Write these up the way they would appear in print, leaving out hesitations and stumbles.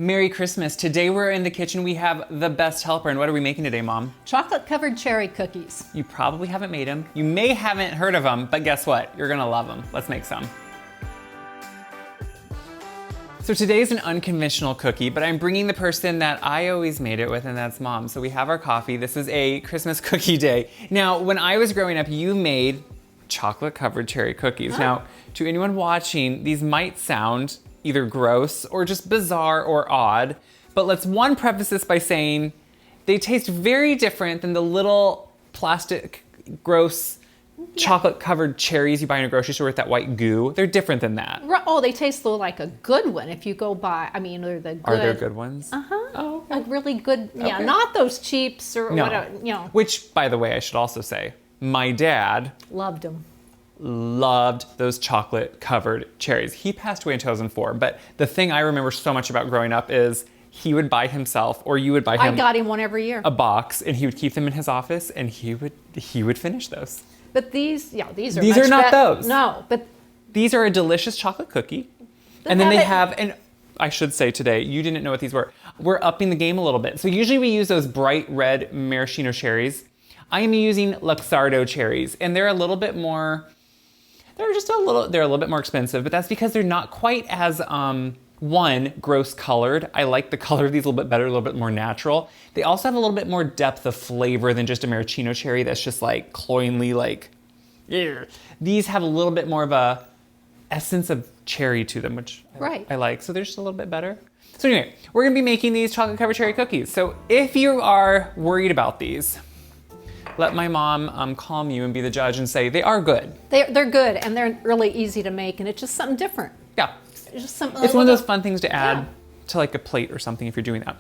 Merry Christmas. Today we're in the kitchen. We have the best helper. And what are we making today, Mom? Chocolate-covered cherry cookies. You probably haven't made them. You may haven't heard of them, but guess what? You're gonna love them. Let's make some. So today's an unconventional cookie, but I'm bringing the person that I always made it with, and that's Mom. So we have our coffee. This is a Christmas cookie day. Now, when I was growing up, you made chocolate-covered cherry cookies. Now, to anyone watching, these might sound either gross or just bizarre or odd, but let's preface this by saying they taste very different than the little plastic, gross, chocolate-covered cherries you buy in a grocery store with that white goo. They're different than that. Oh, they taste like a good one if you go buy, they're the good. Are there good ones? Uh-huh. Oh, okay. Like really good, yeah, Okay. not those cheaps or No. whatever, Which, by the way, I should also say, my dad Loved them. loved those chocolate-covered cherries. He passed away in 2004, but the thing I remember so much about growing up is he would buy himself, or you would buy him I got him one every year. a box, and he would keep them in his office, and he would finish those. But these are These much are not better. those. No, but These are a delicious chocolate cookie. And then they have, and I should say today, you didn't know what these were. We're upping the game a little bit. So usually we use those bright red maraschino cherries. I am using Luxardo cherries, and they're a little bit more, they're a little bit more expensive, but that's because they're not quite as, gross colored. I like the color of these a little bit better, a little bit more natural. They also have a little bit more depth of flavor than just a maraschino cherry that's just like cloyingly like, yeah. These have a little bit more of a essence of cherry to them, which I like. So they're just a little bit better. So anyway, we're gonna be making these chocolate covered cherry cookies. So if you are worried about these, let my mom calm you and be the judge and say they are good. they're good and they're really easy to make, and it's just something different. Yeah. It's just something. It's one of those fun things to add to like a plate or something if you're doing that.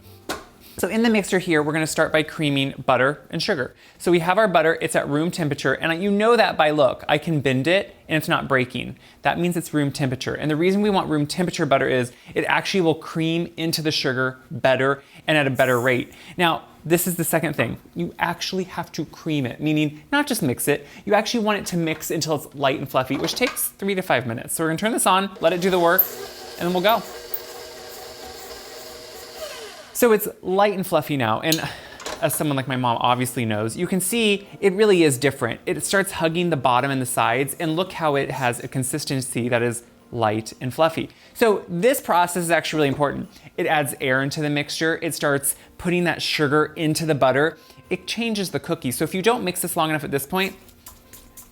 So in the mixer here, we're gonna start by creaming butter and sugar. So we have our butter, it's at room temperature, and you know that by look. I can bend it and it's not breaking. That means it's room temperature. And the reason we want room temperature butter is it actually will cream into the sugar better and at a better rate. Now, this is the second thing. You actually have to cream it, meaning not just mix it, you actually want it to mix until it's light and fluffy, which takes 3 to 5 minutes. So we're gonna turn this on, let it do the work, and then we'll go. So it's light and fluffy now, and as someone like my mom obviously knows, you can see it really is different. It starts hugging the bottom and the sides, and look how it has a consistency that is light and fluffy. So this process is actually really important. It adds air into the mixture. It starts putting that sugar into the butter. It changes the cookie. So if you don't mix this long enough at this point,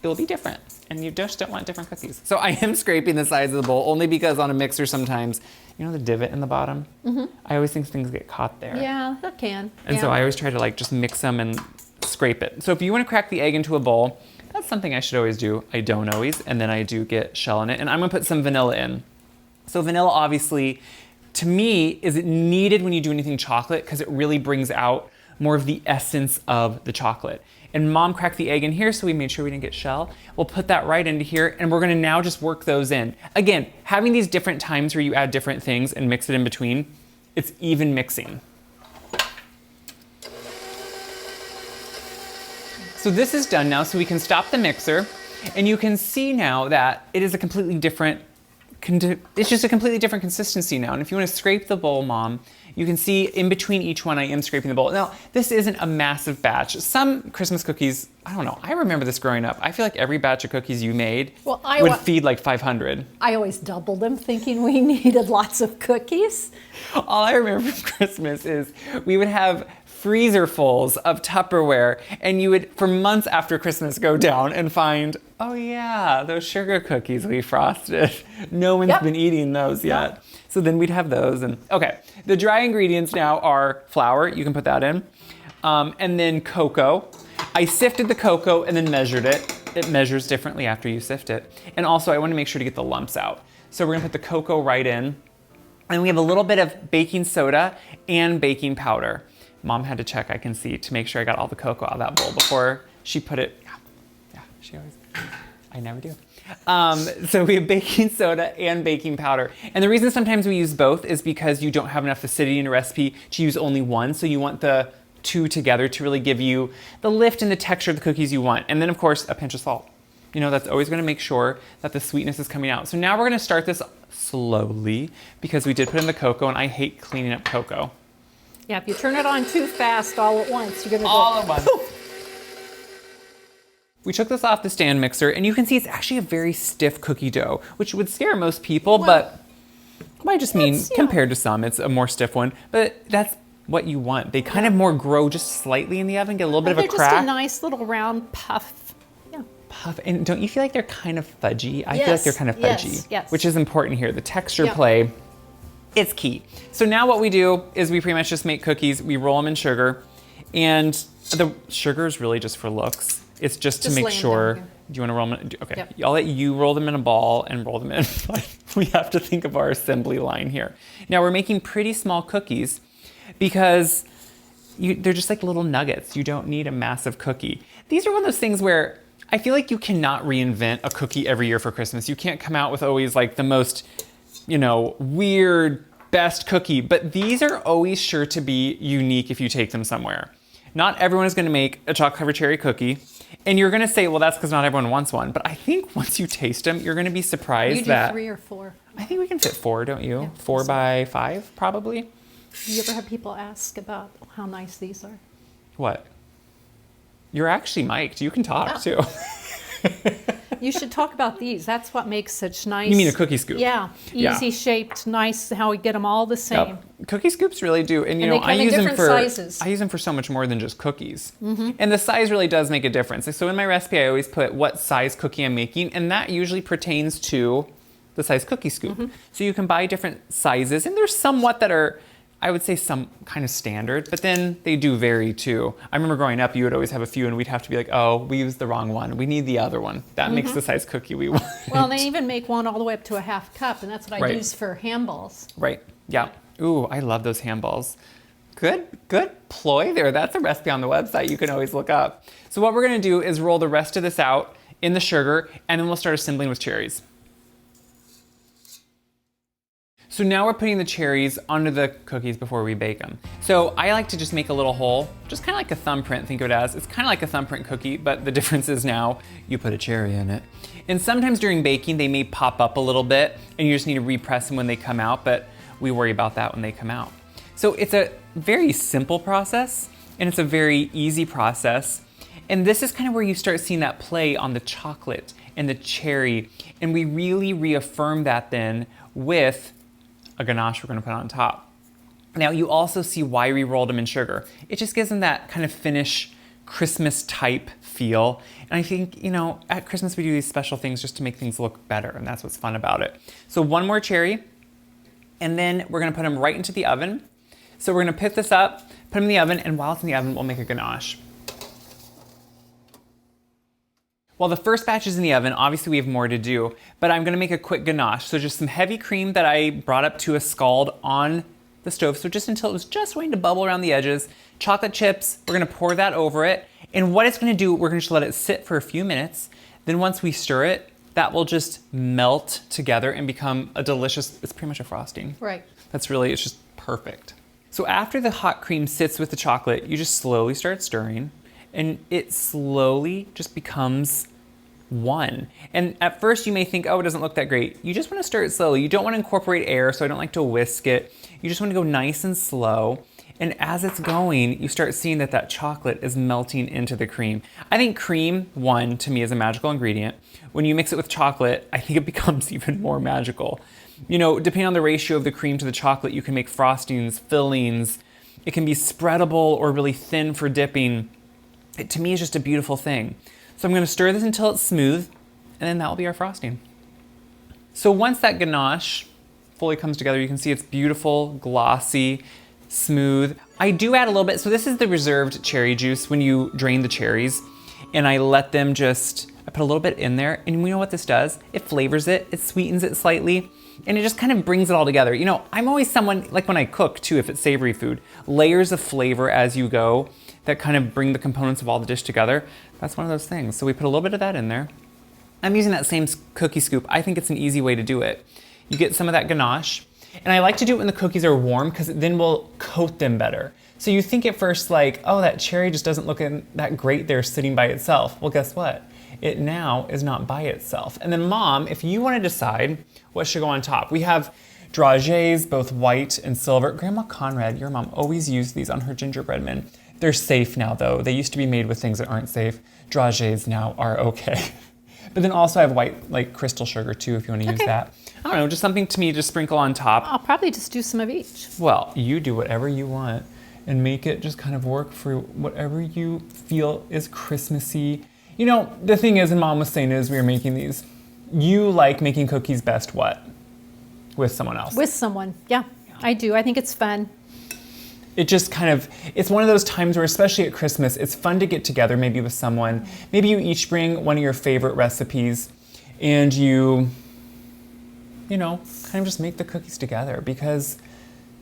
it will be different. And you just don't want different cookies. So I am scraping the sides of the bowl only because on a mixer sometimes, you know the divot in the bottom? Mm-hmm. I always think things get caught there. Yeah, that can. And so I always try to like just mix them and scrape it. So if you want to crack the egg into a bowl, that's something I should always do. I don't always, and then I do get shell in it. And I'm gonna put some vanilla in. So vanilla obviously, to me, is needed when you do anything chocolate because it really brings out more of the essence of the chocolate. And Mom cracked the egg in here, so we made sure we didn't get shell. We'll put that right into here, and we're gonna now just work those in. Again, having these different times where you add different things and mix it in between, it's even mixing. So this is done now, so we can stop the mixer, and you can see now that it is a completely different, it's just a completely different consistency now. And if you wanna scrape the bowl, Mom, you can see in between each one I am scraping the bowl. Now, this isn't a massive batch. Some Christmas cookies, I don't know, I remember this growing up. I feel like every batch of cookies you made would feed like 500. I always doubled them thinking we needed lots of cookies. All I remember from Christmas is we would have freezer fulls of Tupperware, and you would, for months after Christmas, go down and find, oh yeah, those sugar cookies we frosted. No one's been eating those yet. So then we'd have those. And okay, the dry ingredients now are flour, you can put that in, and then cocoa. I sifted the cocoa and then measured it. It measures differently after you sift it. And also I want to make sure to get the lumps out. So we're gonna put the cocoa right in. And we have a little bit of baking soda and baking powder. Mom had to check, I can see, to make sure I got all the cocoa out of that bowl before she put it, yeah, she always, I never do. So we have baking soda and baking powder. And the reason sometimes we use both is because you don't have enough acidity in a recipe to use only one. So you want the two together to really give you the lift and the texture of the cookies you want. And then of course, a pinch of salt. You know, that's always gonna make sure that the sweetness is coming out. So now we're gonna start this slowly because we did put in the cocoa and I hate cleaning up cocoa. Yeah, if you turn it on too fast all at once, you're going to go All at once. We took this off the stand mixer and you can see it's actually a very stiff cookie dough, which would scare most people, but I just mean compared to some, it's a more stiff one, but that's what you want. They kind of more grow just slightly in the oven, get a little bit of a crack. Just a nice little round puff. Yeah. Puff. And don't you feel like they're kind of fudgy? I feel like they're kind of fudgy, yes. which is important here. The texture play, it's key. So now what we do is we pretty much just make cookies. We roll them in sugar, and the sugar is really just for looks. It's just to make sure. Do you want to roll them in? Okay, yep. I'll let you roll them in a ball and roll them in. We have to think of our assembly line here. Now we're making pretty small cookies because they're just like little nuggets. You don't need a massive cookie. These are one of those things where I feel like you cannot reinvent a cookie every year for Christmas. You can't come out with always like the most, weird, best cookie, but these are always sure to be unique if you take them somewhere. Not everyone is gonna make a chocolate covered cherry cookie, and you're gonna say, well, that's because not everyone wants one, but I think once you taste them, you're gonna be surprised that— You do 3 or 4. I think we can fit 4, don't you? Yeah, 4 by 5, probably. You ever have people ask about how nice these are? What? You're actually mic'd. You can talk too. You should talk about these. That's what makes such nice. You mean a cookie scoop? Yeah, easy shaped, nice. How we get them all the same. Yep. Cookie scoops really do, and they come I use in them sizes. I use them for so much more than just cookies. And the size really does make a difference. So in my recipe, I always put what size cookie I'm making, and that usually pertains to the size cookie scoop. So you can buy different sizes, and there's somewhat that are, I would say, some kind of standard, but then they do vary too. I remember growing up, you would always have a few and we'd have to be like, oh, we used the wrong one. We need the other one. That makes the size cookie we want. Well, they even make one all the way up to a half cup, and that's what I use for ham balls. Right, yeah. Ooh, I love those ham balls. Good ploy there. That's a recipe on the website you can always look up. So what we're gonna do is roll the rest of this out in the sugar, and then we'll start assembling with cherries. So now we're putting the cherries onto the cookies before we bake them. So I like to just make a little hole, just kind of like a thumbprint, think of it as. It's kind of like a thumbprint cookie, but the difference is now you put a cherry in it. And sometimes during baking, they may pop up a little bit and you just need to repress them when they come out, but we worry about that when they come out. So it's a very simple process and it's a very easy process. And this is kind of where you start seeing that play on the chocolate and the cherry. And we really reaffirm that then with a ganache we're gonna put on top. Now you also see why we rolled them in sugar. It just gives them that kind of Finnish Christmas type feel. And I think, at Christmas we do these special things just to make things look better, and that's what's fun about it. So one more cherry, and then we're gonna put them right into the oven. So we're gonna pick this up, put them in the oven, and while it's in the oven, we'll make a ganache. While the first batch is in the oven, obviously we have more to do, but I'm gonna make a quick ganache. So just some heavy cream that I brought up to a scald on the stove, so just until it was just waiting to bubble around the edges. Chocolate chips, we're gonna pour that over it. And what it's gonna do, we're gonna just let it sit for a few minutes. Then once we stir it, that will just melt together and become a delicious, it's pretty much a frosting. Right. It's just perfect. So after the hot cream sits with the chocolate, you just slowly start stirring, and it slowly just becomes one. And at first you may think, oh, it doesn't look that great. You just want to stir it slowly. You don't want to incorporate air, so I don't like to whisk it. You just want to go nice and slow. And as it's going, you start seeing that chocolate is melting into the cream. I think cream, to me, is a magical ingredient. When you mix it with chocolate, I think it becomes even more magical. Depending on the ratio of the cream to the chocolate, you can make frostings, fillings. It can be spreadable or really thin for dipping. It, to me, is just a beautiful thing. So I'm gonna stir this until it's smooth, and then that will be our frosting. So once that ganache fully comes together, you can see it's beautiful, glossy, smooth. I do add a little bit, so this is the reserved cherry juice when you drain the cherries, and I let them I put a little bit in there, and you know what this does? It flavors it, it sweetens it slightly, and it just kind of brings it all together. I'm always someone, like when I cook too, if it's savory food, layers of flavor as you go that kind of bring the components of all the dish together. That's one of those things. So we put a little bit of that in there. I'm using that same cookie scoop. I think it's an easy way to do it. You get some of that ganache, and I like to do it when the cookies are warm because then we'll coat them better. So you think at first like, oh, that cherry just doesn't look that great there sitting by itself. Well, guess what? it now is not by itself. And then Mom, if you want to decide what should go on top, we have dragées, both white and silver. Grandma Conrad, your mom, always used these on her gingerbread men. They're safe now though. They used to be made with things that aren't safe. Dragées now are okay. But then also I have white, like crystal sugar too, if you want to use that. I don't know, just something to me to sprinkle on top. I'll probably just do some of each. Well, you do whatever you want and make it just kind of work for whatever you feel is Christmassy. You know, the thing is, and Mom was saying as we were making these, you like making cookies best what? With someone else. With someone, yeah, I do. I think it's fun. It just kind of, it's one of those times where, especially at Christmas, it's fun to get together maybe with someone. Maybe you each bring one of your favorite recipes and you know, kind of just make the cookies together because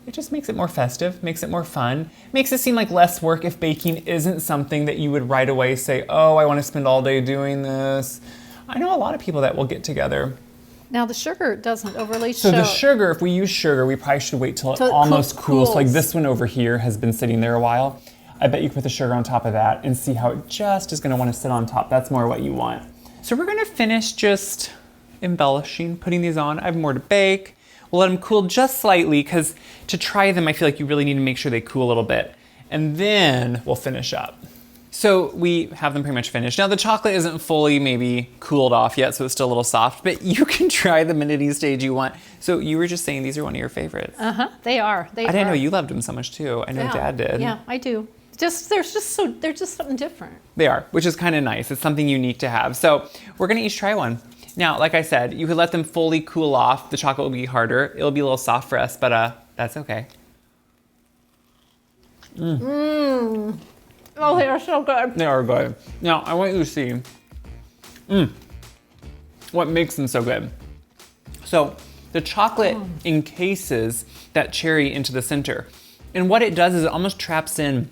it just makes it more festive, makes it more fun, makes it seem like less work if baking isn't something that you would right away say, oh, I want to spend all day doing this. I know a lot of people that will get together. Now the sugar doesn't overly show. So the sugar, if we use sugar, we probably should wait till it almost cools. So like this one over here has been sitting there a while. I bet you can put the sugar on top of that and see how it just is going to want to sit on top. That's more what you want. So we're going to finish just embellishing, putting these on. I have more to bake. We'll let them cool just slightly because to try them, I feel like you really need to make sure they cool a little bit. And then we'll finish up. So we have them pretty much finished. Now the chocolate isn't fully maybe cooled off yet, so it's still a little soft, but you can try them in any stage you want. So you were just saying these are one of your favorites. Uh-huh, they are. I didn't know you loved them so much too. I know Dad did. Yeah, I do. They're just something different. They are, which is kind of nice. It's something unique to have. So we're gonna each try one. Now, like I said, you could let them fully cool off. The chocolate will be harder. It'll be a little soft for us, but that's okay. Oh, they are so good. They are good. Now, I want you to see what makes them so good. So the chocolate encases that cherry into the center. And what it does is it almost traps in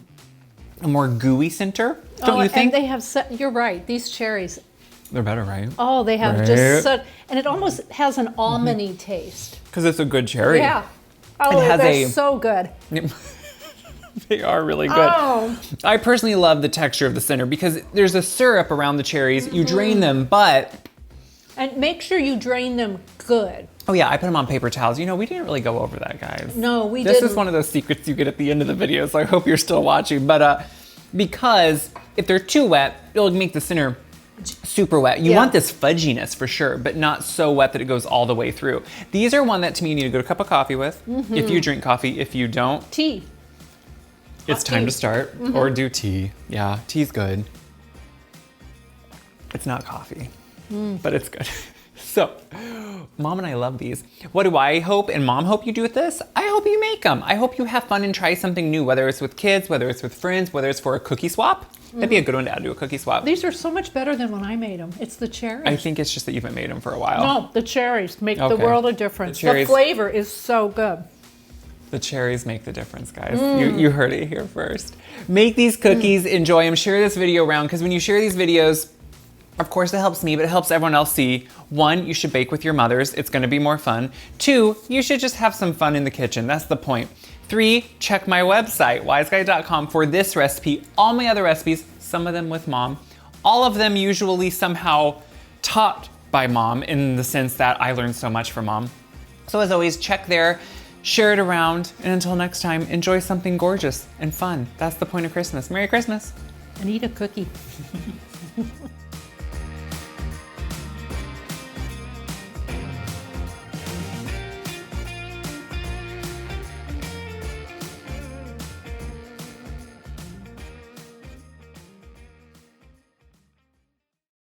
a more gooey center, don't you think? And they have, you're right, these cherries. They're better, right? Oh, they have just such, and it almost has an almondy taste. Because it's a good cherry. Yeah. Oh, they're so good. They are really good. Oh. I personally love the texture of the center because there's a syrup around the cherries. You drain them, but... And make sure you drain them good. Oh yeah, I put them on paper towels. You know, we didn't really go over that, guys. No, we didn't. didn't. This is one of those secrets you get at the end of the video, so I hope you're still watching. But because if they're too wet, it'll make the center super wet. You want this fudginess for sure, but not so wet that it goes all the way through. These are one that to me you need a good cup of coffee with. If you drink coffee, if you don't. Tea. It's time to start. Or do tea. Yeah, tea's good. It's not coffee, but it's good. So, Mom and I love these. What do I hope and Mom hope you do with this? I hope you make them. I hope you have fun and try something new, whether it's with kids, whether it's with friends, whether it's for a cookie swap. That'd be a good one to add to a cookie swap. These are so much better than when I made them. It's the cherries. I think it's just that you haven't made them for a while. No, the cherries make the world of difference. The flavor is so good. The cherries make the difference, guys. You heard it here first. Make these cookies, enjoy them, share this video around, because when you share these videos, of course it helps me, but it helps everyone else see. 1, you should bake with your mothers. It's gonna be more fun. 2, you should just have some fun in the kitchen. That's the point. 3, check my website, wiseguy.com, for this recipe, all my other recipes, some of them with Mom, all of them usually somehow taught by Mom in the sense that I learned so much from Mom. So as always, check there, share it around, and until next time, enjoy something gorgeous and fun. That's the point of Christmas. Merry Christmas. And eat a cookie.